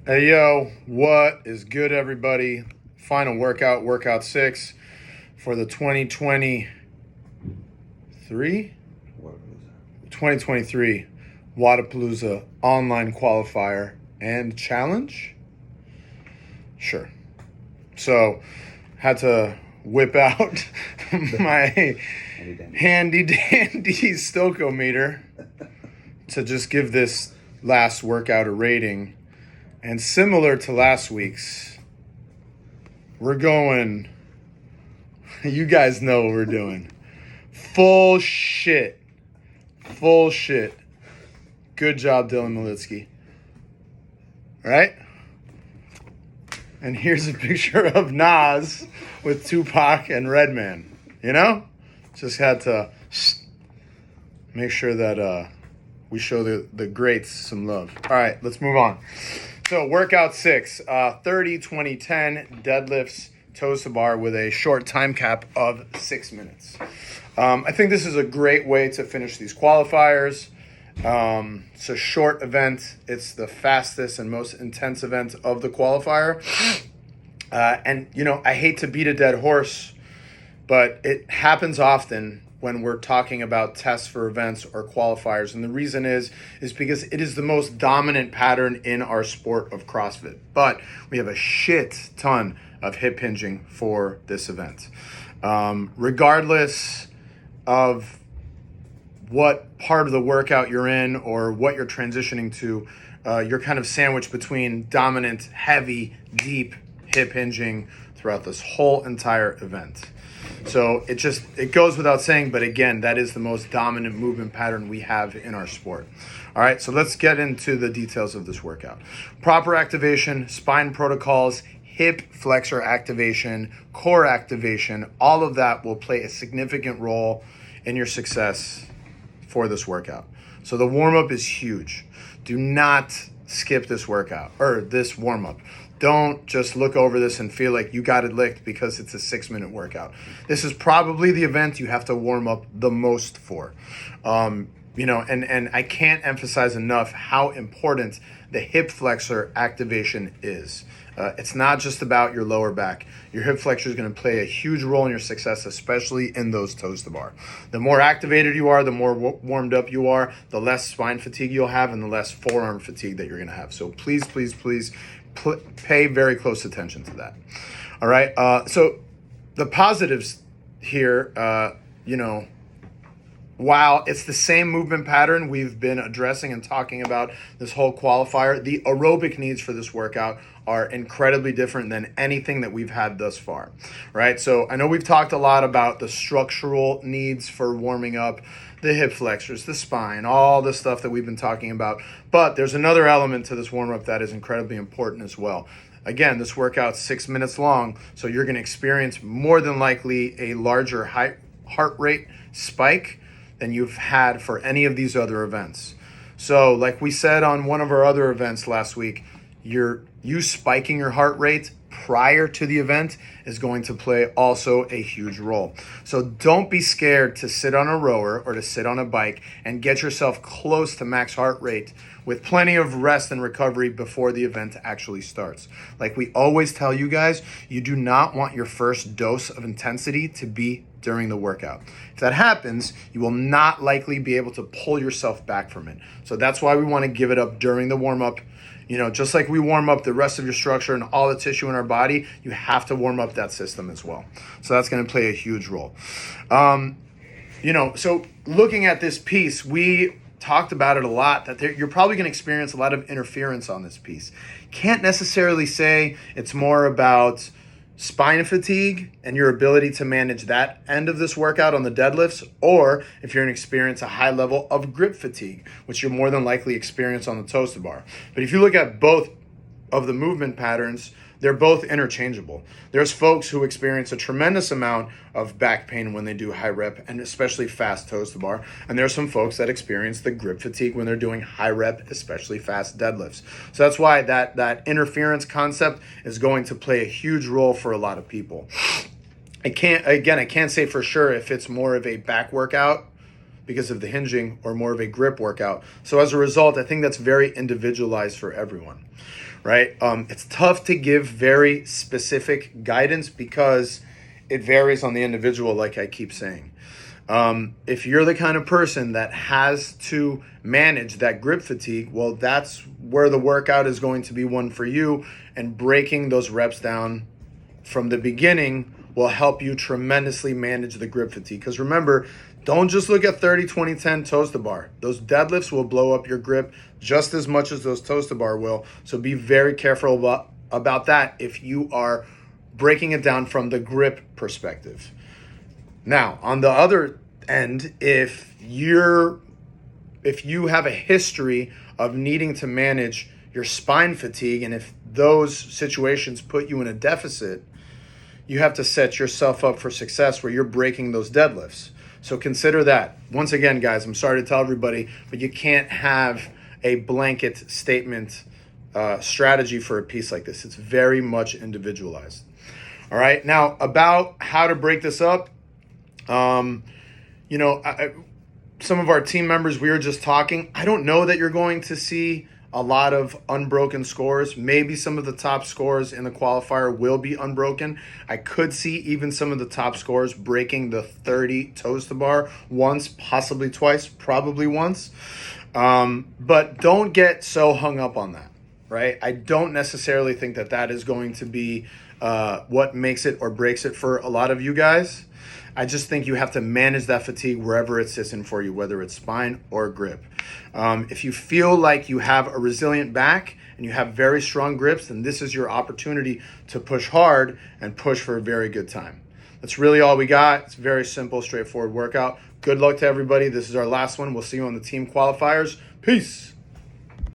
Hey yo, what is good, everybody? Final workout 6 for the 2023 Wadapalooza online qualifier and challenge. Sure. So, had to whip out my handy dandy stoichiometer to just give this last workout a rating. And similar to last week's, we're going, you guys know what we're doing. Full shit. Good job, Dylan Malitsky. All right? And here's a picture of Nas with Tupac and Redman. You know? Just had to make sure that we show the greats some love. All right, let's move on. So workout 6, 30, 20, 10 deadlifts, toes to bar with a short time cap of 6 minutes. I think this is a great way to finish these qualifiers. It's a short event. It's the fastest and most intense event of the qualifier. And, you know, I hate to beat a dead horse, but it happens often when we're talking about tests for events or qualifiers. And the reason is because it is the most dominant pattern in our sport of CrossFit. But we have a shit ton of hip hinging for this event. Regardless of what part of the workout you're in or what you're transitioning to, you're kind of sandwiched between dominant, heavy, deep hip hinging throughout this whole entire event. So it goes without saying, but again, that is the most dominant movement pattern we have in our sport. All right, so let's get into the details of this workout. Proper activation, spine protocols, hip flexor activation, core activation, all of that will play a significant role in your success for this workout. So the warm-up is huge. Do not skip this workout or this warm-up. Don't just look over this and feel like you got it licked because it's a 6-minute workout. This is probably the event you have to warm up the most for. And I can't emphasize enough how important the hip flexor activation is. It's not just about your lower back. Your hip flexor is going to play a huge role in your success, especially in those toes to bar. The more activated you are, the more warmed up you are, the less spine fatigue you'll have and the less forearm fatigue that you're going to have. So please pay very close attention to that. All right. So the positives here, while it's the same movement pattern we've been addressing and talking about this whole qualifier, the aerobic needs for this workout are incredibly different than anything that we've had thus far, right? So I know we've talked a lot about the structural needs for warming up, the hip flexors, the spine, all the stuff that we've been talking about. But there's another element to this warm-up that is incredibly important as well. Again, this workout's 6 minutes long, so you're going to experience more than likely a larger heart rate spike than you've had for any of these other events. So like we said on one of our other events last week, you spiking your heart rate prior to the event is going to play also a huge role. So don't be scared to sit on a rower or to sit on a bike and get yourself close to max heart rate with plenty of rest and recovery before the event actually starts. Like we always tell you guys, you do not want your first dose of intensity to be during the workout. If that happens, you will not likely be able to pull yourself back from it. So that's why we want to give it up during the warm-up. Just like we warm up the rest of your structure and all the tissue in our body, you have to warm up that system as well. So that's going to play a huge role. So looking at this piece, we talked about it a lot, that you're probably going to experience a lot of interference on this piece. Can't necessarily say it's more about spine fatigue and your ability to manage that end of this workout on the deadlifts, or if you're going to experience a high level of grip fatigue, which you'll more than likely experience on the toes to bar. But if you look at both of the movement patterns, they're both interchangeable. There's folks who experience a tremendous amount of back pain when they do high rep and especially fast toes to bar. And there's some folks that experience the grip fatigue when they're doing high rep, especially fast deadlifts. So that's why that interference concept is going to play a huge role for a lot of people. I can't say for sure if it's more of a back workout because of the hinging or more of a grip workout. So as a result, I think that's very individualized for everyone. right? It's tough to give very specific guidance because it varies on the individual, like I keep saying. If you're the kind of person that has to manage that grip fatigue, well, that's where the workout is going to be one for you, and breaking those reps down from the beginning will help you tremendously manage the grip fatigue. Because remember, don't just look at 30, 20, 10 toes to bar. Those deadlifts will blow up your grip just as much as those toes to bar will. So be very careful about that if you are breaking it down from the grip perspective. Now, on the other end, if you have a history of needing to manage your spine fatigue, and if those situations put you in a deficit, you have to set yourself up for success where you're breaking those deadlifts. So consider that. Once again, guys, I'm sorry to tell everybody, but you can't have a blanket statement strategy for a piece like this. It's very much individualized. All right. Now, about how to break this up, some of our team members, we were just talking. I don't know that you're going to see a lot of unbroken scores. Maybe some of the top scores in the qualifier will be unbroken. I could see even some of the top scores breaking the 30 toes to bar once, possibly twice, probably once. But don't get so hung up on that, right? I don't necessarily think that that is going to be what makes it or breaks it for a lot of you guys. I just think you have to manage that fatigue wherever it sits in for you, whether it's spine or grip. If you feel like you have a resilient back and you have very strong grips, then this is your opportunity to push hard and push for a very good time. That's really all we got. It's a very simple, straightforward workout. Good luck to everybody. This is our last one. We'll see you on the team qualifiers. Peace.